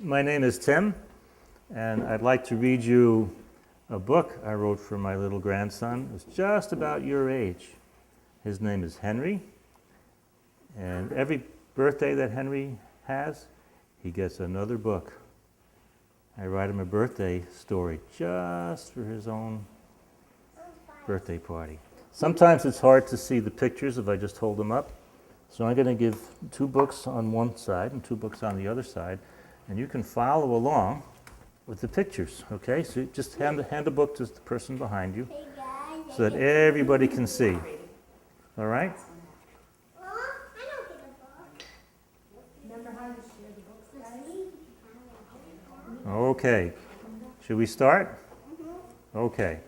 My name is Tim, and I'd like to read you a book I wrote for my little grandson who's just about your age. His name is Henry, and every birthday that Henry has, he gets another book. I write him a birthday story just for his own birthday party. Sometimes it's hard to see the pictures if I just hold them up, so I'm going to give 2 books on one side and 2 books on the other side. And you can follow along with the pictures, okay? So you just hand the book to the person behind you so that everybody can see. All right? Okay. Should we start? Okay.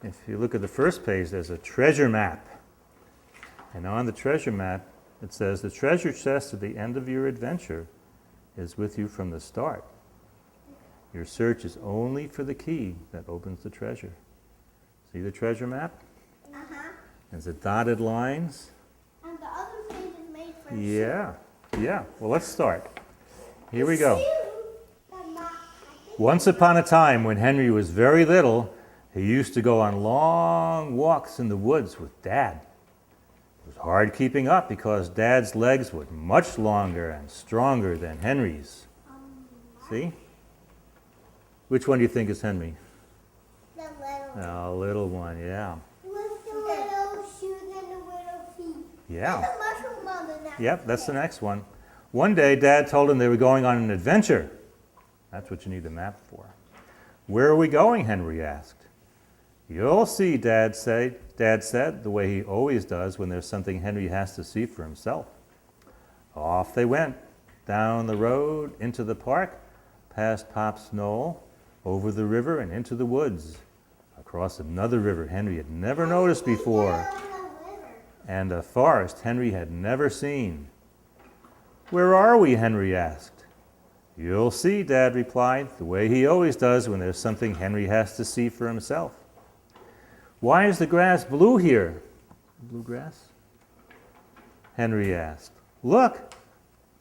If you look at the first page, there's a treasure map. And on the treasure map, it says, the treasure chest at the end of your adventure is with you from the start. Your search is only for the key that opens the treasure. See the treasure map? Uh-huh. There's the dotted lines. And the other page is made for Yeah. Well, let's start. Here we go. Once upon a time, when Henry was very little, he used to go on long walks in the woods with Dad. It was hard keeping up because Dad's legs were much longer and stronger than Henry's. See? Which one do you think is Henry? The little one. The little one, yeah. With the little shoes and the little feet. Yeah. And the mushroom on the next. Yep, that's the next one. One day, Dad told him they were going on an adventure. That's what you need the map for. Where are we going? Henry asked. You'll see, Dad said, the way he always does when there's something Henry has to see for himself. Off they went, down the road, into the park, past Pop's knoll, over the river and into the woods, across another river Henry had never noticed before, and a forest Henry had never seen. Where are we? Henry asked. You'll see, Dad replied, the way he always does when there's something Henry has to see for himself. Why is the grass blue here? Blue grass? Henry asked. Look,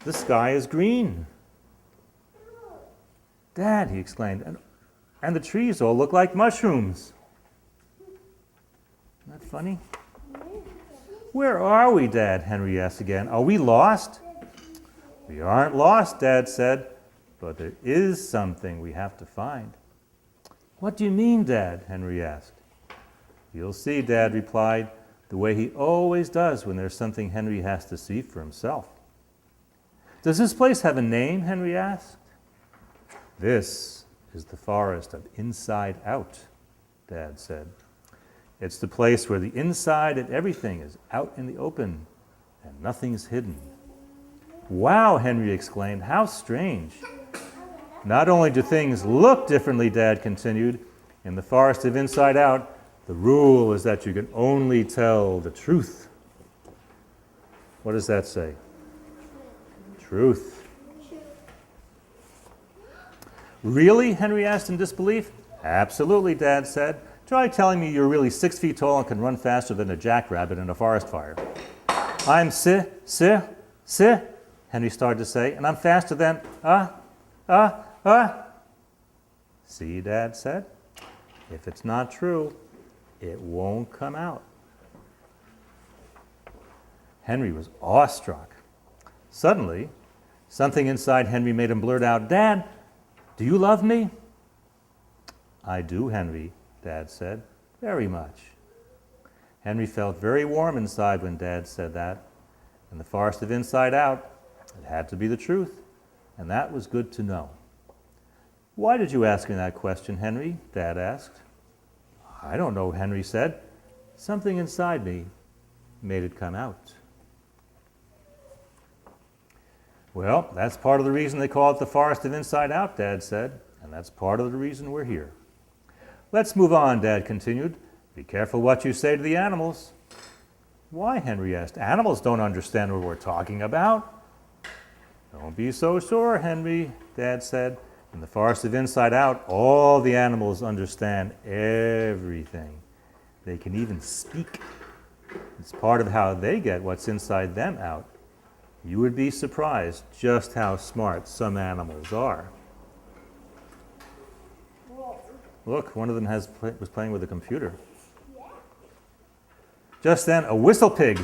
the sky is green. Dad, he exclaimed, and the trees all look like mushrooms. Isn't that funny? Where are we, Dad? Henry asked again. Are we lost? We aren't lost, Dad said, but there is something we have to find. What do you mean, Dad? Henry asked. You'll see, Dad replied, the way he always does when there's something Henry has to see for himself. Does this place have a name? Henry asked. This is the forest of Inside Out, Dad said. It's the place where the inside of everything is out in the open and nothing's hidden. Wow, Henry exclaimed, how strange. Not only do things look differently, Dad continued, in the forest of Inside Out, the rule is that you can only tell the truth. What does that say? Truth. Really? Henry asked in disbelief. Absolutely, Dad said. Try telling me you're really 6 feet tall and can run faster than a jackrabbit in a forest fire. I'm Henry started to say, and I'm faster than, See, Dad said, if it's not true, it won't come out. Henry was awestruck. Suddenly, something inside Henry made him blurt out, Dad, do you love me? I do, Henry, Dad said, very much. Henry felt very warm inside when Dad said that. In the forest of Inside Out, it had to be the truth, and that was good to know. Why did you ask me that question, Henry? Dad asked. I don't know, Henry said. Something inside me made it come out. Well, that's part of the reason they call it the forest of Inside Out, Dad said, and that's part of the reason we're here. Let's move on, Dad continued. Be careful what you say to the animals. Why? Henry asked. Animals don't understand what we're talking about. Don't be so sure, Henry, Dad said. In the forest of Inside Out, all the animals understand everything. They can even speak. It's part of how they get what's inside them out. You would be surprised just how smart some animals are. Look, one of them was playing with a computer. Just then, a whistle pig.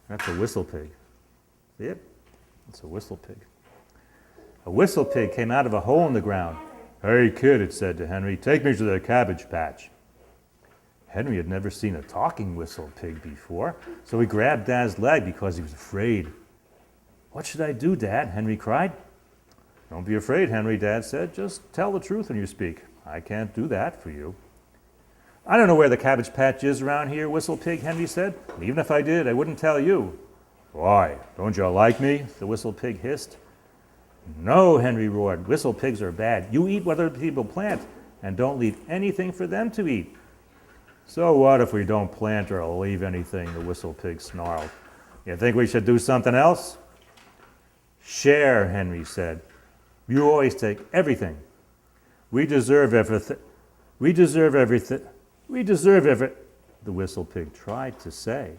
That's a whistle pig. See it? It's a whistle pig. A whistle pig came out of a hole in the ground. "Hey, kid," it said to Henry, "take me to the cabbage patch." Henry had never seen a talking whistle pig before, so he grabbed Dad's leg because he was afraid. "What should I do, Dad?" Henry cried. "Don't be afraid, Henry," Dad said. "Just tell the truth when you speak. I can't do that for you." "I don't know where the cabbage patch is around here, Whistle Pig," Henry said. "Even if I did, I wouldn't tell you." "Why? Don't you like me?" the Whistle Pig hissed. "No," Henry roared. "Whistle pigs are bad. You eat what other people plant and don't leave anything for them to eat." "So what if we don't plant or leave anything?" the Whistle Pig snarled. "You think we should do something else?" "Share," Henry said. "You always take everything. We deserve everything. We deserve everything. We deserve everything," the Whistle Pig tried to say.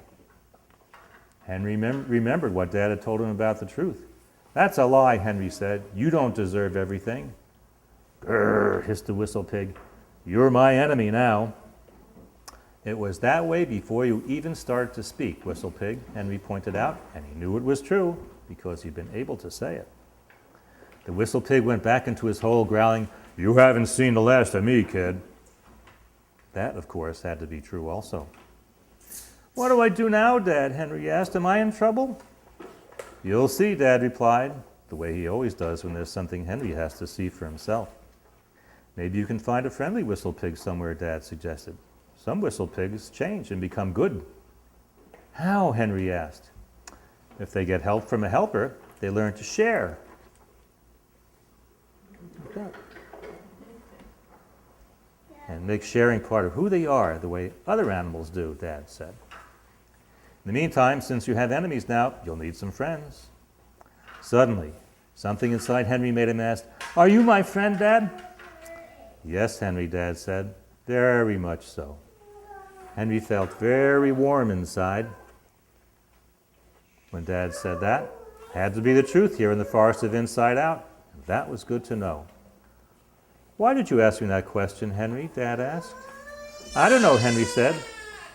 Henry remembered what Dad had told him about the truth. "That's a lie," Henry said. "You don't deserve everything." "Grrr," hissed the Whistle Pig. "You're my enemy now." "It was that way before you even started to speak, Whistle Pig," Henry pointed out, and he knew it was true because he'd been able to say it. The Whistle Pig went back into his hole, growling, "You haven't seen the last of me, kid." That, of course, had to be true also. "What do I do now, Dad?" Henry asked. "Am I in trouble?" "You'll see," Dad replied, the way he always does when there's something Henry has to see for himself. "Maybe you can find a friendly Whistle Pig somewhere," Dad suggested. "Some Whistle Pigs change and become good." "How?" Henry asked. "If they get help from a helper, they learn to share." And make sharing part of who they are, the way other animals do, Dad said. "In the meantime, since you have enemies now, you'll need some friends." Suddenly, something inside Henry made him ask, "Are you my friend, Dad?" "Yes, Henry," Dad said. "Very much so." Henry felt very warm inside when Dad said that. Had to be the truth here in the forest of Inside Out, and that was good to know. "Why did you ask me that question, Henry?" Dad asked. "I don't know," Henry said.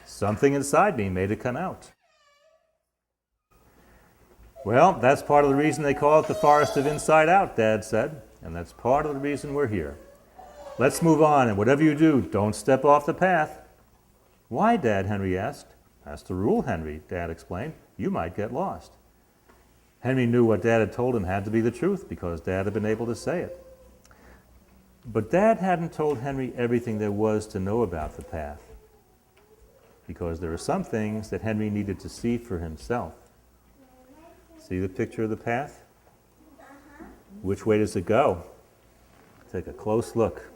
"Something inside me made it come out." "Well, that's part of the reason they call it the Forest of Inside Out," Dad said, "and that's part of the reason we're here. Let's move on, and whatever you do, don't step off the path." "Why, Dad?" Henry asked. "That's the rule, Henry," Dad explained. "You might get lost." Henry knew what Dad had told him had to be the truth because Dad had been able to say it. But Dad hadn't told Henry everything there was to know about the path, because there were some things that Henry needed to see for himself. See the picture of the path? Which way does it go? Take a close look.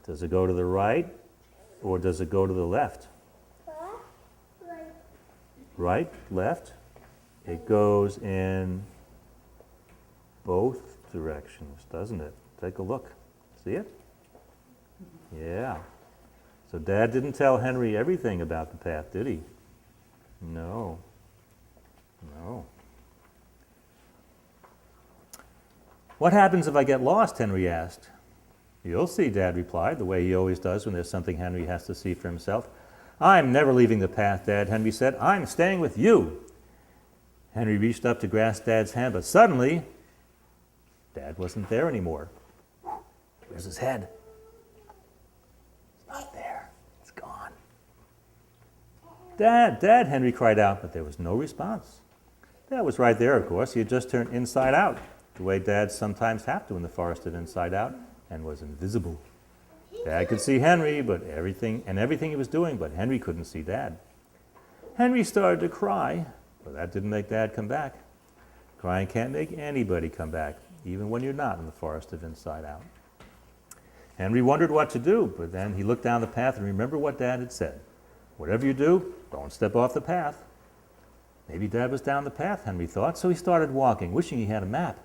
Does it go to the right or does it go to the left? Right, left? It goes in both directions, doesn't it? Take a look. See it? Yeah. So Dad didn't tell Henry everything about the path, did he? No. No. "What happens if I get lost?" Henry asked. "You'll see," Dad replied, the way he always does when there's something Henry has to see for himself. "I'm never leaving the path, Dad," Henry said. "I'm staying with you." Henry reached up to grasp Dad's hand, but suddenly, Dad wasn't there anymore. Where's his head? It's not there. It's gone. "Dad, Dad," Henry cried out, but there was no response. Dad was right there, of course. He had just turned inside out, the way dads sometimes have to in the forest of Inside Out, and was invisible. Dad could see Henry, but everything he was doing, but Henry couldn't see Dad. Henry started to cry, but that didn't make Dad come back. Crying can't make anybody come back, even when you're not in the forest of Inside Out. Henry wondered what to do, but then he looked down the path and remembered what Dad had said. "Whatever you do, don't step off the path." Maybe Dad was down the path, Henry thought, so he started walking, wishing he had a map.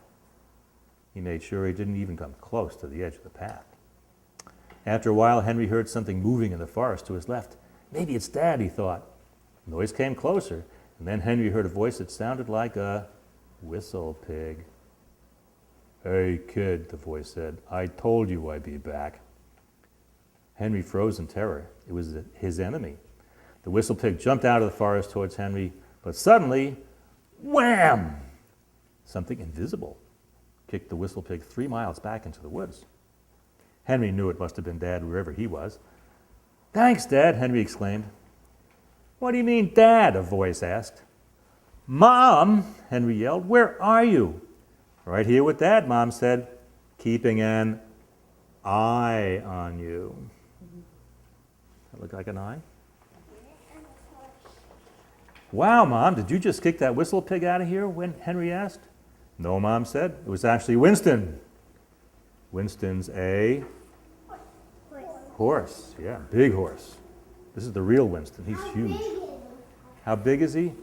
He made sure he didn't even come close to the edge of the path. After a while, Henry heard something moving in the forest to his left. Maybe it's Dad, he thought. The noise came closer, And then Henry heard a voice that sounded like a whistle pig. "Hey, kid," the voice said, "I told you I'd be back." Henry froze in terror. It was his enemy. The whistle pig jumped out of the forest towards Henry, but suddenly, wham! Something invisible kicked the whistle pig 3 miles back into the woods. Henry knew it must have been Dad wherever he was. "Thanks, Dad," Henry exclaimed. "What do you mean, Dad?" a voice asked. "Mom," Henry yelled, "where are you?" "Right here with Dad," Mom said, "keeping an eye on you." That look like an eye? "Wow, Mom, did you just kick that whistle pig out of here?" Henry asked. "No," Mom said. "It was actually Winston." Winston's a horse. Yeah, big horse. This is the real Winston. He's huge. How big is he?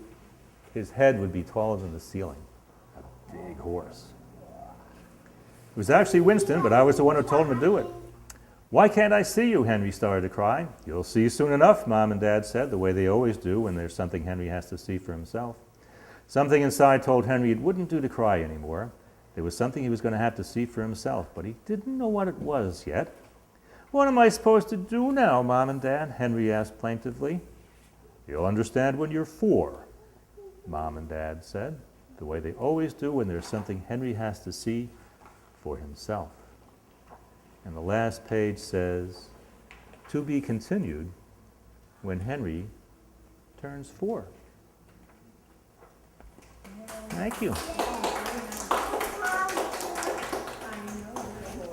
His head would be taller than the ceiling. A big horse. It was actually Winston, but I was the one who told him to do it. "Why can't I see you?" Henry started to cry. "You'll see soon enough," Mom and Dad said, the way they always do when there's something Henry has to see for himself. Something inside told Henry it wouldn't do to cry anymore. There was something he was going to have to see for himself, but he didn't know what it was yet. "What am I supposed to do now, Mom and Dad?" Henry asked plaintively. "You'll understand when you're 4, Mom and Dad said, the way they always do when there's something Henry has to see for himself. And the last page says, "To be continued when Henry turns 4." Thank you.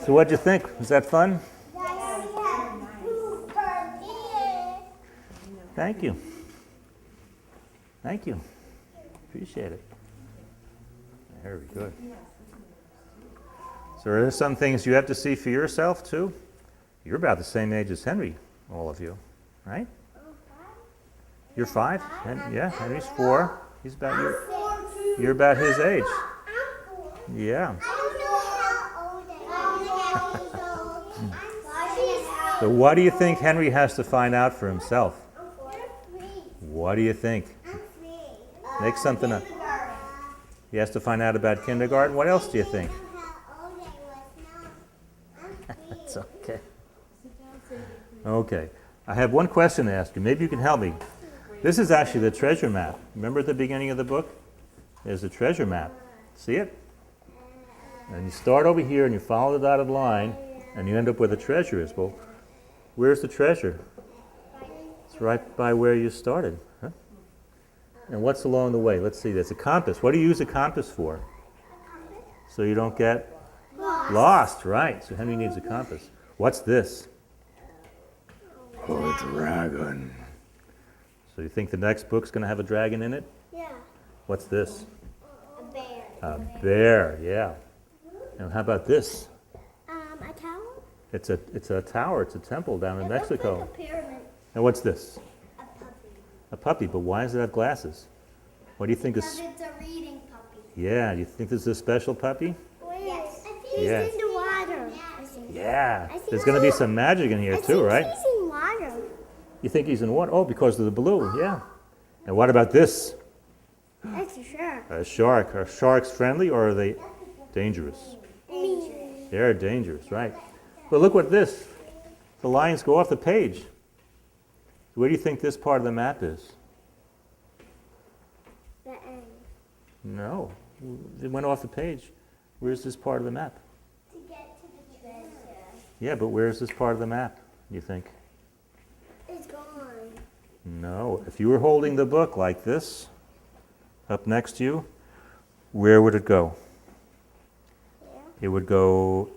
So what'd you think? Was that fun? Thank you. Thank you. Appreciate it. Very good. So are there some things you have to see for yourself too? You're about the same age as Henry, all of you, right? You're 5? Yeah, Henry's 4. He's about you're about his age. Yeah. So what do you think Henry has to find out for himself? What do you think? Make something up. He has to find out about kindergarten. What else do you think? That's okay. Okay. I have one question to ask you. Maybe you can help me. This is actually the treasure map. Remember at the beginning of the book? There's a treasure map. See it? And you start over here and you follow the dotted line and you end up where the treasure is. Well, where's the treasure? It's right by where you started. Huh? And what's along the way? Let's see. There's a compass. What do you use a compass for? So you don't get lost, right. So Henry needs a compass. What's this? A dragon. So you think the next book's going to have a dragon in it? Yeah. What's this? A bear. A bear, yeah. And how about this? A tower? It's a tower. It's a temple down in Mexico. Looks like a pyramid. And what's this? A puppy. A puppy, but why does it have glasses? What do you think Because is... it's a reading puppy. Yeah, you think this is a special puppy? Yes. He's in the water. Yeah. There's going to be some magic in here too, right? He's in water. You think he's in water? Oh, because of the blue, yeah. And what about this? That's a shark. A shark. Are sharks friendly or are they dangerous? Dangerous. They're dangerous, right. But look what this. The lines go off the page. Where do you think this part of the map is? The end. No. It went off the page. Where's this part of the map? To get to the treasure. Yeah, but where's this part of the map, you think? It's gone. No. If you were holding the book like this, up next to you, where would it go? Yeah. It would go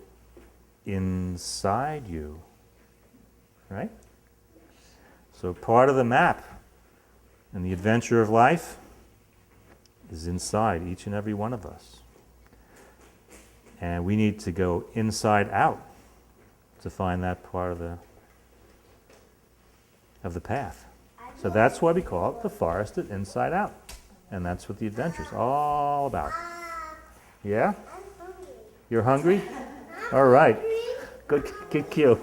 inside you, right? So part of the map and the adventure of life is inside each and every one of us. And we need to go inside out to find that part of the path. So that's why we call it the forest of inside out. And that's what the adventure is all about. Yeah? You're hungry? All right. Good cue.